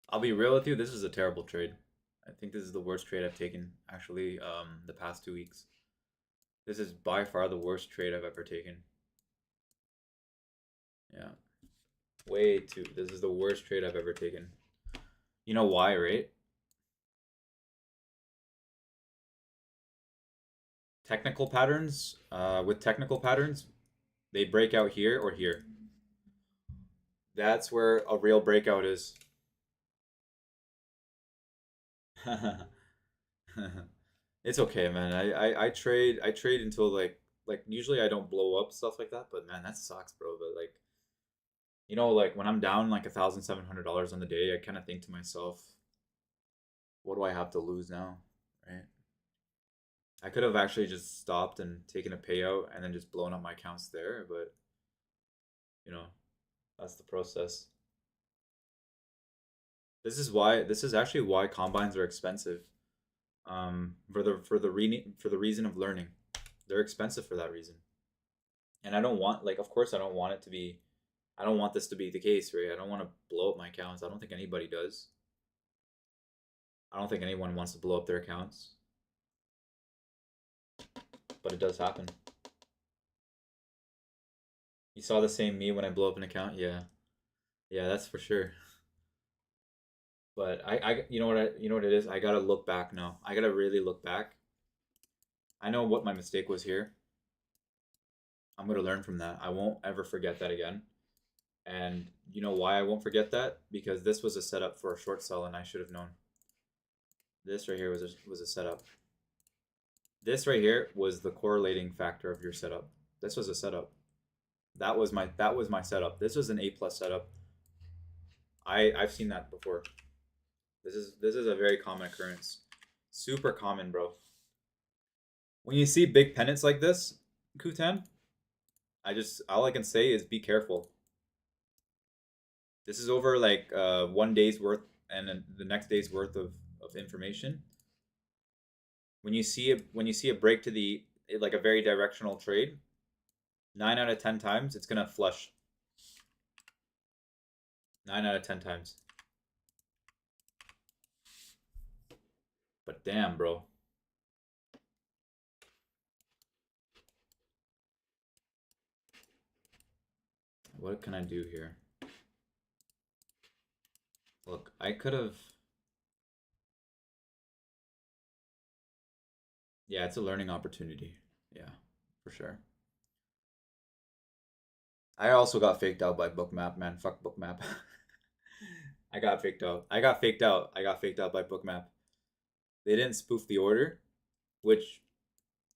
I'll be real with you, this is a terrible trade. I think this is the worst trade I've taken actually the past 2 weeks. This is by far the worst trade I've ever taken. Yeah. Way too. This is the worst trade I've ever taken. You know why, right? Technical patterns, with technical patterns, they break out here or here. That's where a real breakout is. It's okay, man. I trade until like usually I don't blow up stuff like that, but man, that sucks, bro. But like like when I'm down like $1,700 on the day, I kind of think to myself, what do I have to lose now, right? I could have actually just stopped and taken a payout and then just blown up my accounts there, but you know, that's the process. This is actually why combines are expensive. For the reason of learning, they're expensive for that reason. And I don't want like, of course, I don't want it to be. I don't want this to be the case, right? I don't want to blow up my accounts. I don't think anybody does. I don't think anyone wants to blow up their accounts, but it does happen. You saw the same me when I blow up an account, yeah, yeah, that's for sure. But you know what it is. I gotta look back now. I gotta really look back. I know what my mistake was here. I'm gonna learn from that. I won't ever forget that again. And you know why I won't forget that? Because this was a setup for a short sell, and I should have known. This right here was a setup. This right here was the correlating factor of your setup. This was a setup. That was my setup. This was an A plus setup. I've seen that before. This is a very common occurrence. Super common, bro. When you see big pennants like this, Kutan, all I can say is be careful. This is over like 1 day's worth and then the next day's worth of information. When you see a break to the like a very directional trade, 9 out of 10 times it's gonna flush. 9 out of 10 times. But damn, bro. What can I do here? Look, I could have. Yeah, it's a learning opportunity. Yeah, for sure. I also got faked out by Bookmap, man. Fuck Bookmap. I got faked out. I got faked out. I got faked out by Bookmap. They didn't spoof the order, which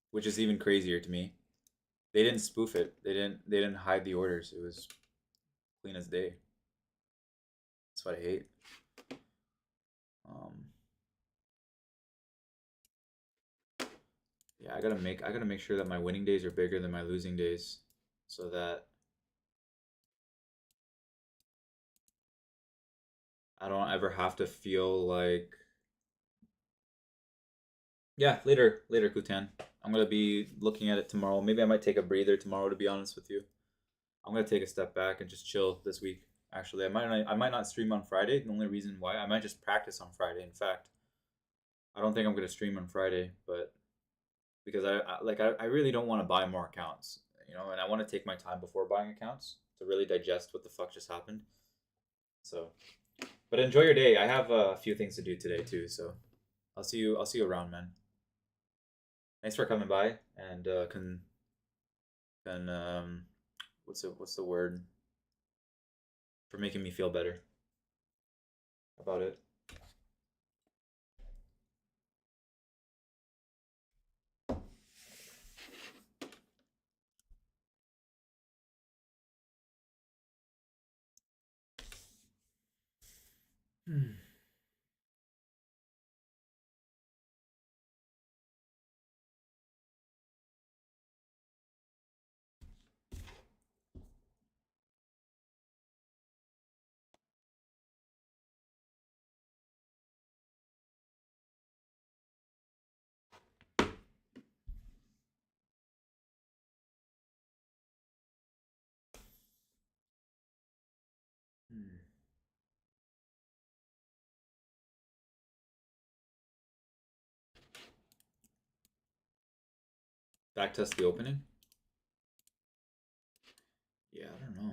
which is even crazier to me. They didn't spoof it. They didn't hide the orders. It was clean as day. That's what I hate. Um, yeah, I gotta make sure that my winning days are bigger than my losing days, so that I don't ever have to feel like yeah, later, Kutan. I'm gonna be looking at it tomorrow. Maybe I might take a breather tomorrow. To be honest with you, I'm gonna take a step back and just chill this week. Actually, I might not stream on Friday. The only reason why I might just practice on Friday. In fact, I don't think I'm gonna stream on Friday, but because I really don't want to buy more accounts, and I want to take my time before buying accounts to really digest what the fuck just happened. So, but enjoy your day. I have a few things to do today too, so I'll see you around, man. Thanks for coming by and can what's the word for making me feel better about it. Hmm. Hmm. Backtest the opening? Yeah, I don't know.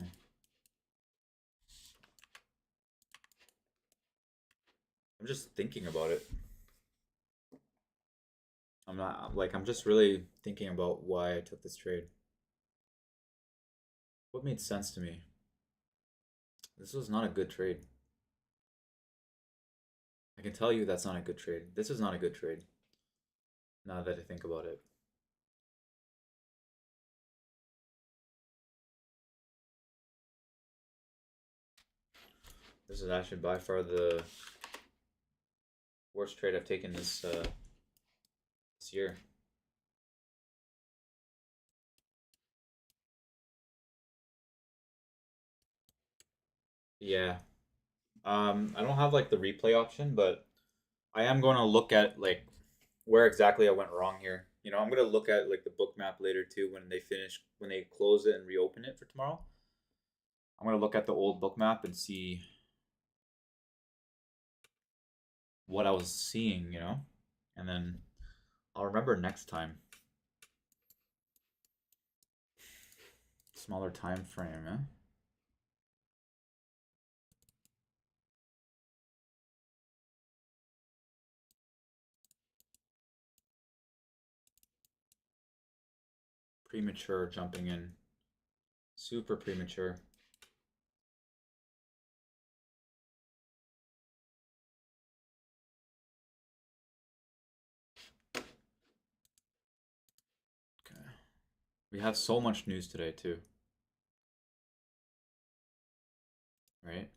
I'm just thinking about it. I'm just really thinking about why I took this trade. What made sense to me? This was not a good trade. I can tell you that's not a good trade. This is not a good trade. now that I think about it. This is actually by far the worst trade I've taken this year. Yeah. I don't have like the replay option, but I am going to look at like where exactly I went wrong here. You know, I'm going to look at like the book map later too when they finish, when they close it and reopen it for tomorrow. I'm going to look at the old book map and see what I was seeing, you know, and then I'll remember next time. Smaller time frame, eh? Premature jumping in. Super premature. Okay. We have so much news today too. Right?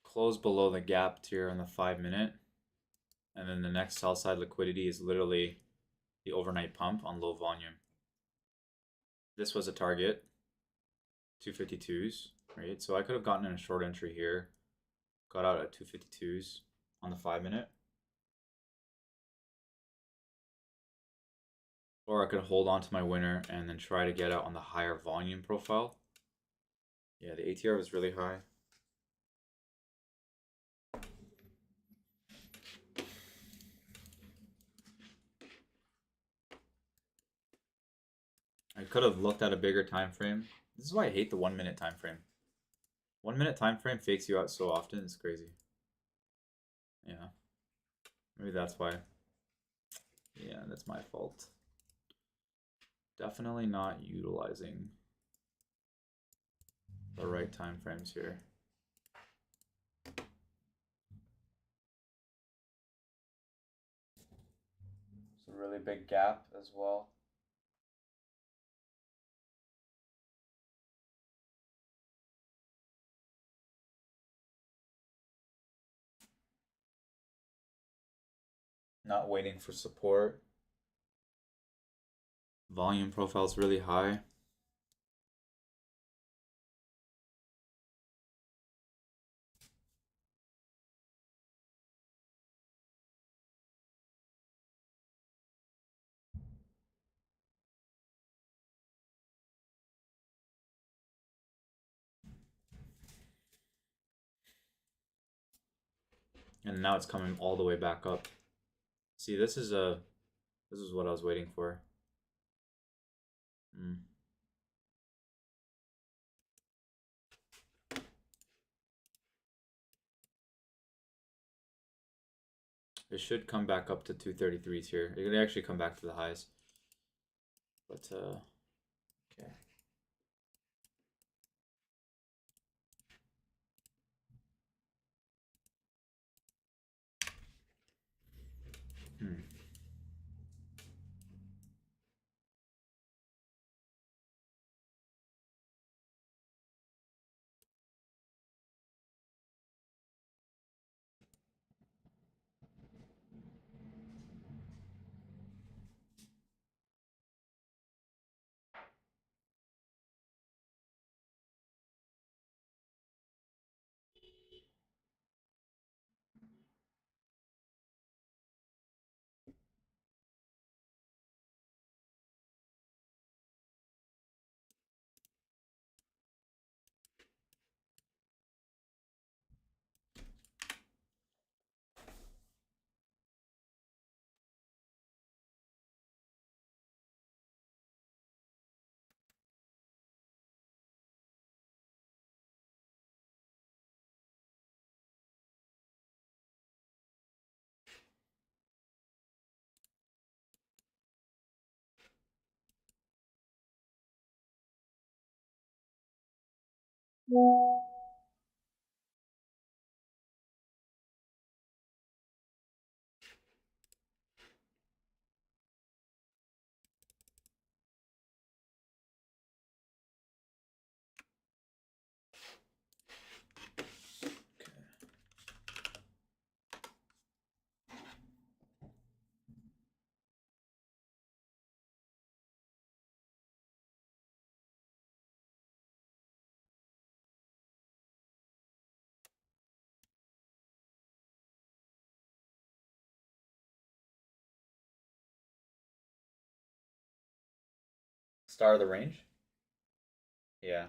Close below the gap tier on the 5 minute. And then the next sell side liquidity is literally the overnight pump on low volume. This was a target, 252s, right? So I could have gotten in a short entry here, got out at 252s on the 5 minute. Or I could hold on to my winner and then try to get out on the higher volume profile. Yeah, the ATR was really high. I could have looked at a bigger time frame. This is why I hate the 1 minute time frame. 1 minute time frame fakes you out so often, it's crazy. Yeah. Maybe that's why. Yeah, that's my fault. Definitely not utilizing the right time frames here. It's a really big gap as well. Not waiting for support. Volume profile is really high. And now it's coming all the way back up. See, this is what I was waiting for. It should come back up to 233s here. It could actually come back to the highs. But okay. Star of the range? Yeah.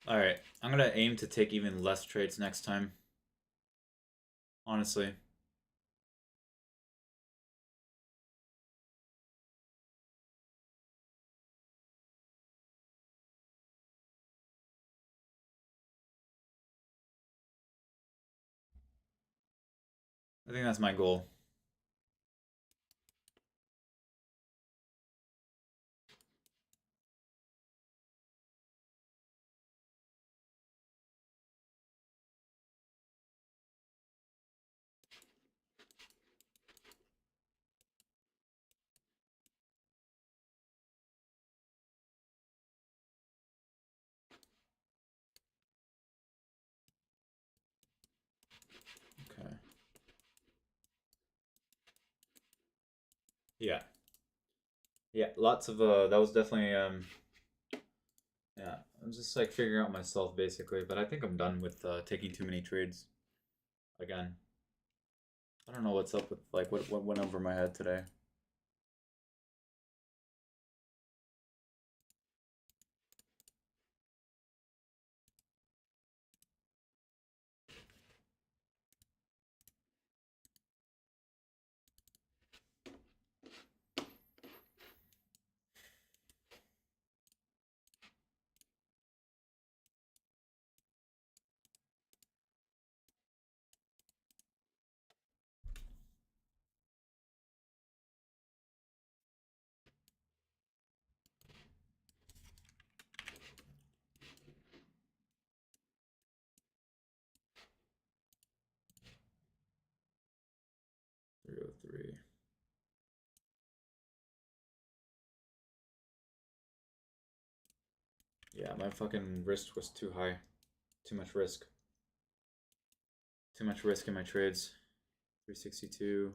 Alright, I'm gonna aim to take even less trades next time. Honestly. I think that's my goal. Okay. Yeah. Yeah, lots of that was definitely yeah, I'm just like figuring out myself basically, but I think I'm done with taking too many trades again. I don't know what's up with like what went over my head today. Three oh three. Yeah, my fucking risk was too high. Too much risk. Too much risk in my trades. 362.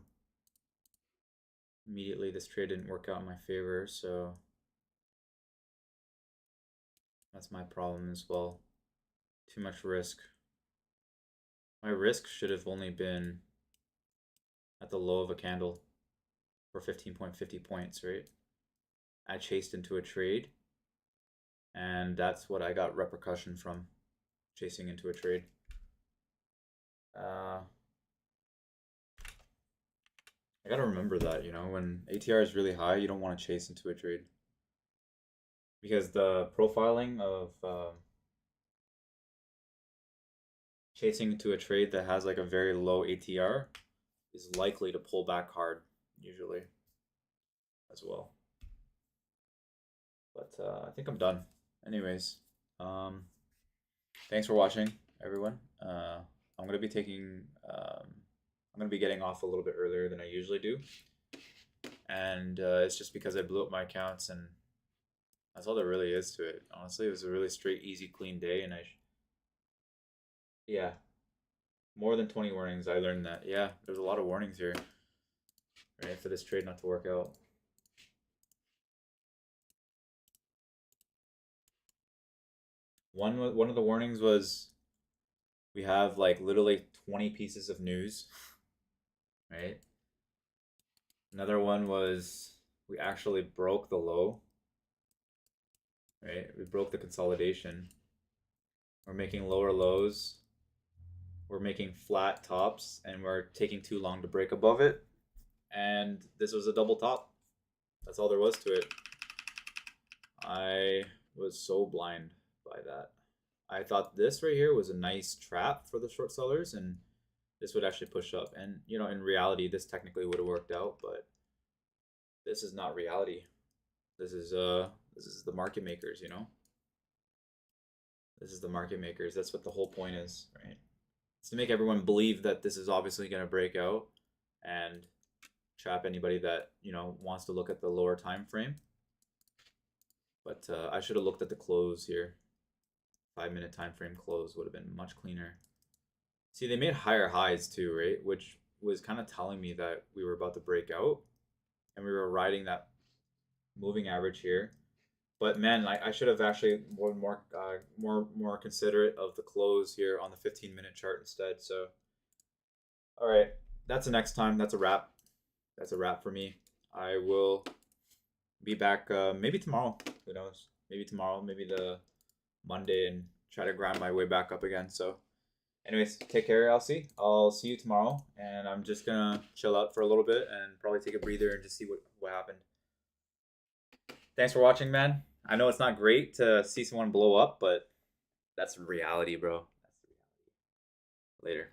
Immediately, this trade didn't work out in my favor, so that's my problem as well. Too much risk. My risk should have only been at the low of a candle for 15.50 points, right? I chased into a trade, and that's what I got repercussion from chasing into a trade. I gotta remember that, you know, when ATR is really high, you don't want to chase into a trade. Because the profiling of chasing into a trade that has like a very low ATR is likely to pull back hard, usually, as well. But I think I'm done. Anyways, thanks for watching, everyone. I'm gonna be taking, I'm gonna be getting off a little bit earlier than I usually do, and it's just because I blew up my accounts, and that's all there really is to it. Honestly, it was a really straight, easy, clean day, and yeah, more than 20 warnings. I learned that. Yeah, there's a lot of warnings here, right, for this trade not to work out. One of the warnings was we have like literally 20 pieces of news, right? Another one was we actually broke the low, right? We broke the consolidation. We're making lower lows. We're making flat tops, and we're taking too long to break above it. And this was a double top. That's all there was to it. I was so blind, buy that. I thought this right here was a nice trap for the short sellers, and this would actually push up. And you know, in reality, this technically would have worked out, but this is not reality. This is the market makers, you know. This is the market makers. That's what the whole point is, right? It's to make everyone believe that this is obviously going to break out and trap anybody that, you know, wants to look at the lower time frame. But I should have looked at the close here. 5-minute time frame close would have been much cleaner. See, they made higher highs too, right? Which was kind of telling me that we were about to break out, and we were riding that moving average here. But man, I should have actually more considerate of the close here on the 15-minute chart instead. So, all right, that's the next time. That's a wrap. That's a wrap for me. I will be back maybe tomorrow. Who knows? Maybe tomorrow, maybe the Monday, and try to grind my way back up again. So, anyways, take care, Elsie. I'll see you tomorrow, and I'm just gonna chill out for a little bit and probably take a breather and just see what happened. Thanks for watching, man. I know it's not great to see someone blow up, but that's reality, bro. That's reality. Later.